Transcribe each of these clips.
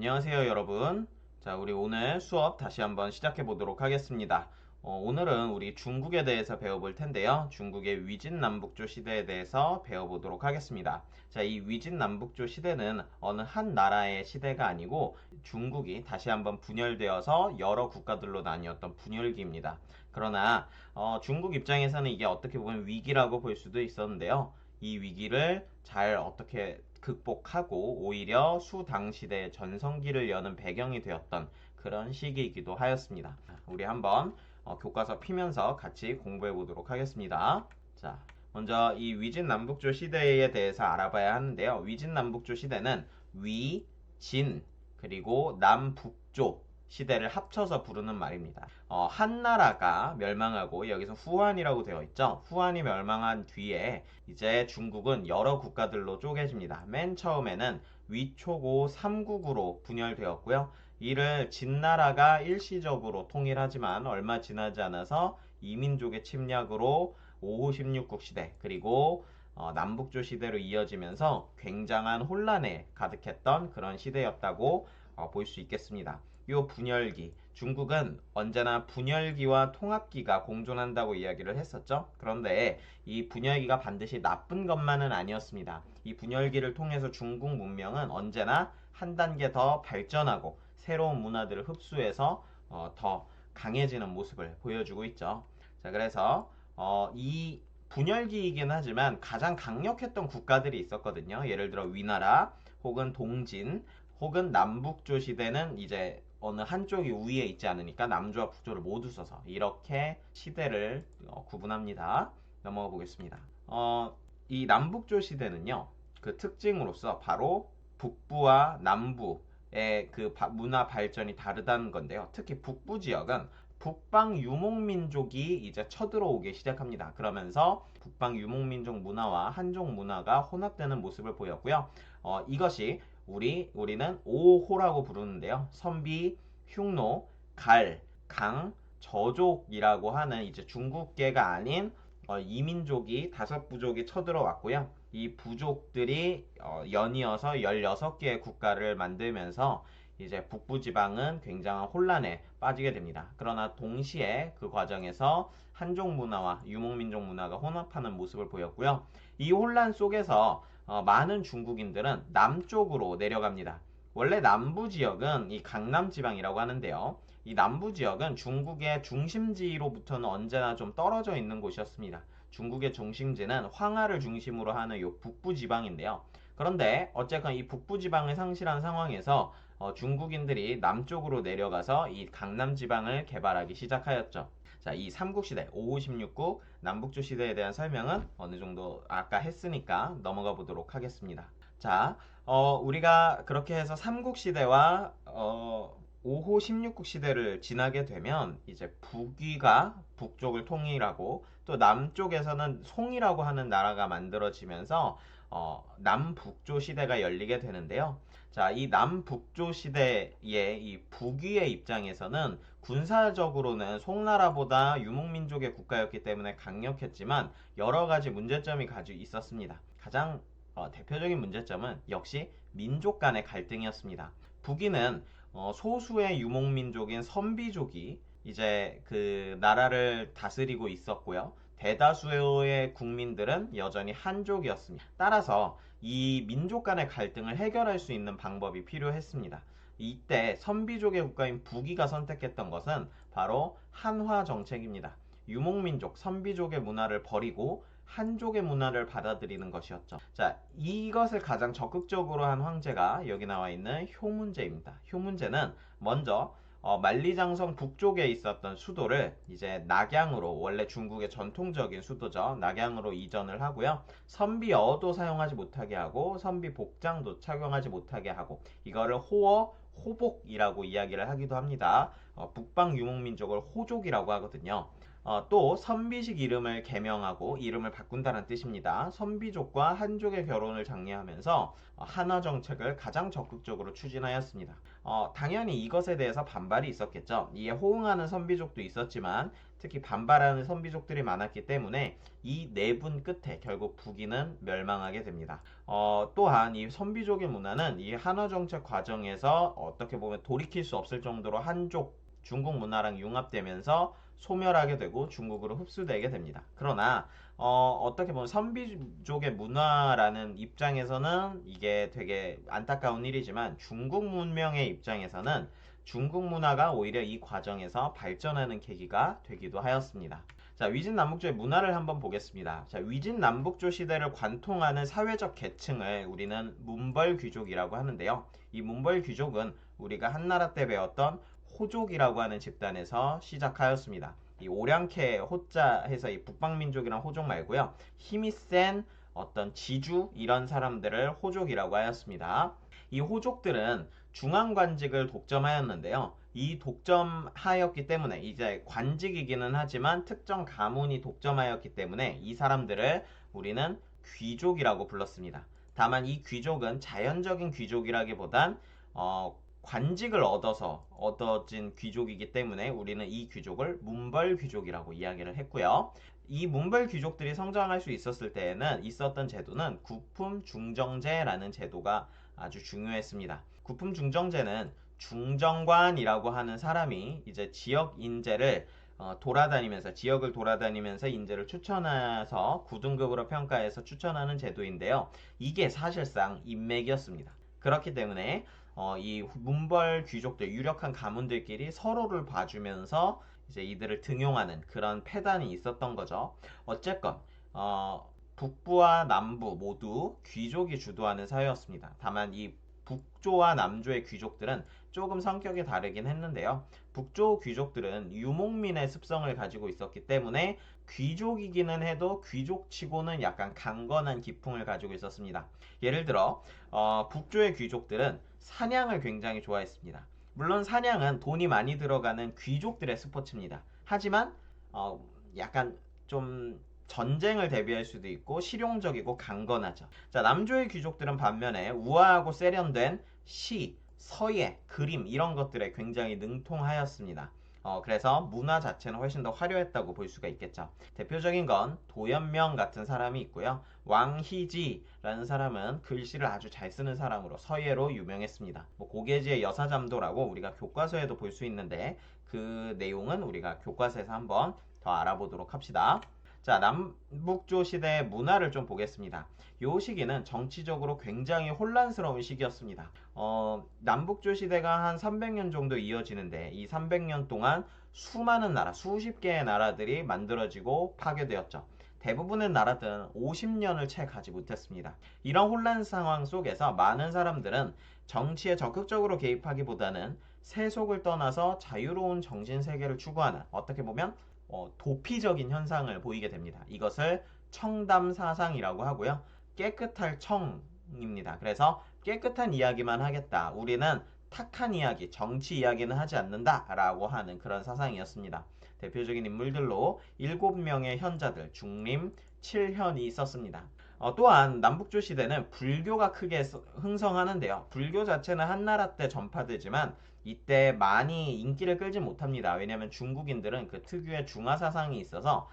안녕하세요, 여러분. 자, 우리 오늘 수업 다시 한번 시작해 보도록 하겠습니다. 오늘은 우리 중국에 대해서 배워볼 텐데요. 중국의 위진남북조 시대에 대해서 배워보도록 하겠습니다. 자, 이 위진남북조 시대는 어느 한 나라의 시대가 아니고 중국이 다시 한번 분열되어서 여러 국가들로 나뉘었던 분열기입니다. 그러나 중국 입장에서는 이게 어떻게 보면 위기라고 볼 수도 있었는데요. 이 위기를 잘 어떻게 극복하고 오히려 수당시대의 전성기를 여는 배경이 되었던 그런 시기이기도 하였습니다. 우리 한번 교과서 피면서 같이 공부해 보도록 하겠습니다. 자, 먼저 이 위진남북조 시대에 대해서 알아봐야 하는데요. 위진남북조 시대는 위, 진, 그리고 남북조 시대를 합쳐서 부르는 말입니다. 한 나라가 멸망하고 여기서 후한이라고 되어 있죠. 후한이 멸망한 뒤에 이제 중국은 여러 국가들로 쪼개집니다. 맨 처음에는 위초고 3국으로 분열되었고요. 이를 진나라가 일시적으로 통일하지만 얼마 지나지 않아서 이민족의 침략으로 5호 16국 시대 그리고 남북조 시대로 이어지면서 굉장한 혼란에 가득했던 그런 시대였다고 볼 수 있겠습니다. 요 분열기, 중국은 언제나 분열기와 통합기가 공존한다고 이야기를 했었죠. 그런데 이 분열기가 반드시 나쁜 것만은 아니었습니다. 이 분열기를 통해서 중국 문명은 언제나 한 단계 더 발전하고 새로운 문화들을 흡수해서 더 강해지는 모습을 보여주고 있죠. 자, 그래서 이 분열기이긴 하지만 가장 강력했던 국가들이 있었거든요. 예를 들어 위나라 혹은 동진 혹은 남북조 시대는 이제 어느 한쪽이 우위에 있지 않으니까 남조와 북조를 모두 써서 이렇게 시대를 구분합니다. 넘어가 보겠습니다. 이 남북조 시대는요, 그 특징으로서 바로 북부와 남부의 그 문화 발전이 다르다는 건데요. 특히 북부 지역은 북방 유목민족이 이제 쳐들어오기 시작합니다. 그러면서 북방 유목민족 문화와 한족 문화가 혼합되는 모습을 보였고요. 이것이 우리는 5호라고 부르는데요. 선비, 흉노, 갈, 강, 저족이라고 하는 이제 중국계가 아닌 이민족이 5부족이 쳐들어왔고요. 이 부족들이 연이어서 16개의 국가를 만들면서 이제 북부 지방은 굉장한 혼란에 빠지게 됩니다. 그러나 동시에 그 과정에서 한족 문화와 유목민족 문화가 혼합하는 모습을 보였고요. 이 혼란 속에서 많은 중국인들은 남쪽으로 내려갑니다. 원래 남부 지역은 이 강남 지방이라고 하는데요. 이 남부 지역은 중국의 중심지로부터는 언제나 좀 떨어져 있는 곳이었습니다. 중국의 중심지는 황하를 중심으로 하는 이 북부 지방인데요. 그런데 어쨌건 이 북부 지방을 상실한 상황에서 중국인들이 남쪽으로 내려가서 이 강남 지방을 개발하기 시작하였죠. 자, 이 삼국시대, 5호 16국 남북조 시대에 대한 설명은 어느 정도 아까 했으니까 넘어가 보도록 하겠습니다. 자, 우리가 그렇게 해서 삼국시대와 5호 16국 시대를 지나게 되면 이제 북위가 북쪽을 통일하고 또 남쪽에서는 송이라고 하는 나라가 만들어지면서 남북조 시대가 열리게 되는데요. 자, 이 남북조 시대의 이 북위의 입장에서는 군사적으로는 송나라보다 유목민족의 국가였기 때문에 강력했지만 여러 가지 문제점이 가지고 있었습니다. 가장 대표적인 문제점은 역시 민족 간의 갈등이었습니다. 북위는 소수의 유목민족인 선비족이 이제 그 나라를 다스리고 있었고요. 대다수의 국민들은 여전히 한족이었습니다. 따라서 이 민족 간의 갈등을 해결할 수 있는 방법이 필요했습니다. 이때 선비족의 국가인 북위가 선택했던 것은 바로 한화 정책입니다. 유목민족, 선비족의 문화를 버리고 한족의 문화를 받아들이는 것이었죠. 자, 이것을 가장 적극적으로 한 황제가 여기 나와 있는 효문제입니다. 효문제는 먼저 만리장성 북쪽에 있었던 수도를 이제 낙양으로, 원래 중국의 전통적인 수도죠. 낙양으로 이전을 하고요. 선비어도 사용하지 못하게 하고 선비 복장도 착용하지 못하게 하고 이거를 호어 호복이라고 이야기를 하기도 합니다. 북방 유목민족을 호족이라고 하거든요. 또 선비식 이름을 개명하고 이름을 바꾼다는 뜻입니다. 선비족과 한족의 결혼을 장려하면서 한화 정책을 가장 적극적으로 추진하였습니다. 당연히 이것에 대해서 반발이 있었겠죠. 이에 호응하는 선비족도 있었지만 특히 반발하는 선비족들이 많았기 때문에 이 내분 끝에 결국 북인은 멸망하게 됩니다. 또한 이 선비족의 문화는 이 한화 정책 과정에서 어떻게 보면 돌이킬 수 없을 정도로 한족 중국 문화랑 융합되면서 소멸하게 되고 중국으로 흡수되게 됩니다. 그러나 어떻게 보면 선비족의 문화라는 입장에서는 이게 되게 안타까운 일이지만 중국 문명의 입장에서는 중국 문화가 오히려 이 과정에서 발전하는 계기가 되기도 하였습니다. 자, 위진남북조의 문화를 한번 보겠습니다. 자, 위진남북조 시대를 관통하는 사회적 계층을 우리는 문벌귀족이라고 하는데요. 이 문벌귀족은 우리가 한나라 때 배웠던 호족이라고 하는 집단에서 시작하였습니다. 이 오량캐 호자 해서 이 북방민족이란 호족 말고요. 힘이 센 어떤 지주 이런 사람들을 호족이라고 하였습니다. 이 호족들은 중앙관직을 독점하였는데요. 이 독점하였기 때문에 이제 관직이기는 하지만 특정 가문이 독점하였기 때문에 이 사람들을 우리는 귀족이라고 불렀습니다. 다만 이 귀족은 자연적인 귀족이라기보단 관직을 얻어서 얻어진 귀족이기 때문에 우리는 이 귀족을 문벌 귀족이라고 이야기를 했고요. 이 문벌 귀족들이 성장할 수 있었을 때에는 있었던 제도는 구품 중정제라는 제도가 아주 중요했습니다. 구품 중정제는 중정관이라고 하는 사람이 이제 지역 인재를 돌아다니면서 지역을 돌아다니면서 인재를 추천해서 9등급으로 평가해서 추천하는 제도인데요. 이게 사실상 인맥이었습니다. 그렇기 때문에 이 문벌 귀족들 유력한 가문들끼리 서로를 봐주면서 이제 이들을 등용하는 그런 패단이 있었던 거죠. 어쨌건 북부와 남부 모두 귀족이 주도하는 사회였습니다. 다만 이 북조와 남조의 귀족들은 조금 성격이 다르긴 했는데요. 북조 귀족들은 유목민의 습성을 가지고 있었기 때문에 귀족이기는 해도 귀족치고는 약간 강건한 기풍을 가지고 있었습니다. 예를 들어 북조의 귀족들은 사냥을 굉장히 좋아했습니다. 물론 사냥은 돈이 많이 들어가는 귀족들의 스포츠입니다. 하지만 약간 좀 전쟁을 대비할 수도 있고 실용적이고 강건하죠. 자, 남조의 귀족들은 반면에 우아하고 세련된 시, 서예, 그림 이런 것들에 굉장히 능통하였습니다. 그래서 문화 자체는 훨씬 더 화려했다고 볼 수가 있겠죠. 대표적인 건 도연명 같은 사람이 있고요. 왕희지라는 사람은 글씨를 아주 잘 쓰는 사람으로 서예로 유명했습니다. 고계지의 여사잠도라고 우리가 교과서에도 볼 수 있는데 그 내용은 우리가 교과서에서 한번 더 알아보도록 합시다. 자, 남북조 시대의 문화를 좀 보겠습니다. 이 시기는 정치적으로 굉장히 혼란스러운 시기였습니다. 남북조 시대가 한 300년 정도 이어지는데 이 300년 동안 수많은 나라, 수십 개의 나라들이 만들어지고 파괴되었죠. 대부분의 나라들은 50년을 채 가지 못했습니다. 이런 혼란 상황 속에서 많은 사람들은 정치에 적극적으로 개입하기보다는 세속을 떠나서 자유로운 정신세계를 추구하는 어떻게 보면 도피적인 현상을 보이게 됩니다. 이것을 청담사상이라고 하고요. 깨끗할 청입니다. 그래서 깨끗한 이야기만 하겠다. 우리는 탁한 이야기, 정치 이야기는 하지 않는다 라고 하는 그런 사상이었습니다. 대표적인 인물들로 7명의 현자들, 중림, 칠현이 있었습니다. 또한 남북조 시대는 불교가 크게 흥성하는데요. 불교 자체는 한나라 때 전파되지만 이때 많이 인기를 끌지 못합니다. 왜냐하면 중국인들은 그 특유의 중화 사상이 있어서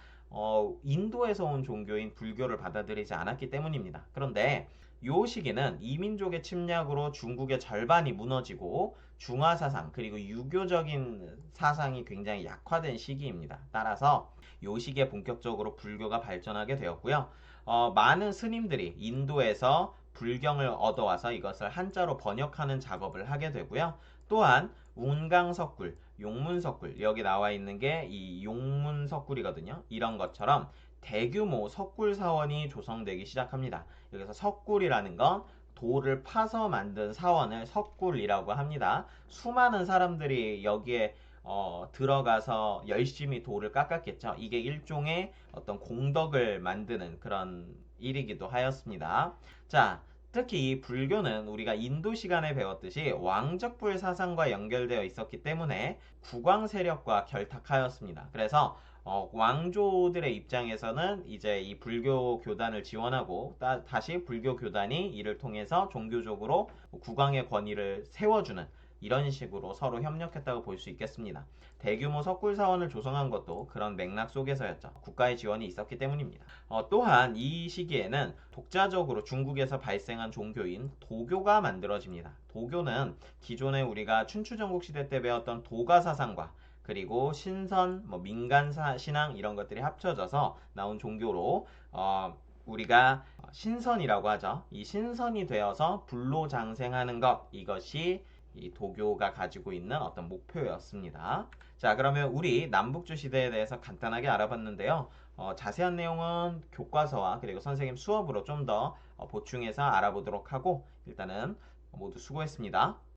인도에서 온 종교인 불교를 받아들이지 않았기 때문입니다. 그런데 이 시기는 이민족의 침략으로 중국의 절반이 무너지고 중화 사상 그리고 유교적인 사상이 굉장히 약화된 시기입니다. 따라서 이 시기에 본격적으로 불교가 발전하게 되었고요. 많은 스님들이 인도에서 불경을 얻어와서 이것을 한자로 번역하는 작업을 하게 되고요. 또한 운강석굴, 용문석굴 여기 나와 있는 게 이 용문석굴이거든요. 이런 것처럼 대규모 석굴 사원이 조성되기 시작합니다. 여기서 석굴이라는 건 돌을 파서 만든 사원을 석굴이라고 합니다. 수많은 사람들이 여기에 들어가서 열심히 돌을 깎았겠죠. 이게 일종의 어떤 공덕을 만드는 그런 일이기도 하였습니다. 자, 특히 이 불교는 우리가 인도 시간에 배웠듯이 왕적불 사상과 연결되어 있었기 때문에 국왕 세력과 결탁하였습니다. 그래서 왕조들의 입장에서는 이제 이 불교 교단을 지원하고 다시 불교 교단이 이를 통해서 종교적으로 국왕의 권위를 세워주는 이런 식으로 서로 협력했다고 볼 수 있겠습니다. 대규모 석굴 사원을 조성한 것도 그런 맥락 속에서였죠. 국가의 지원이 있었기 때문입니다. 또한 이 시기에는 독자적으로 중국에서 발생한 종교인 도교가 만들어집니다. 도교는 기존에 우리가 춘추전국 시대 때 배웠던 도가 사상과 그리고 신선, 민간 신앙 이런 것들이 합쳐져서 나온 종교로 우리가 신선이라고 하죠. 이 신선이 되어서 불로장생하는 것, 이것이 이 도교가 가지고 있는 어떤 목표였습니다. 자, 그러면 우리 남북조 시대에 대해서 간단하게 알아봤는데요. 자세한 내용은 교과서와 그리고 선생님 수업으로 좀 더 보충해서 알아보도록 하고 일단은 모두 수고했습니다.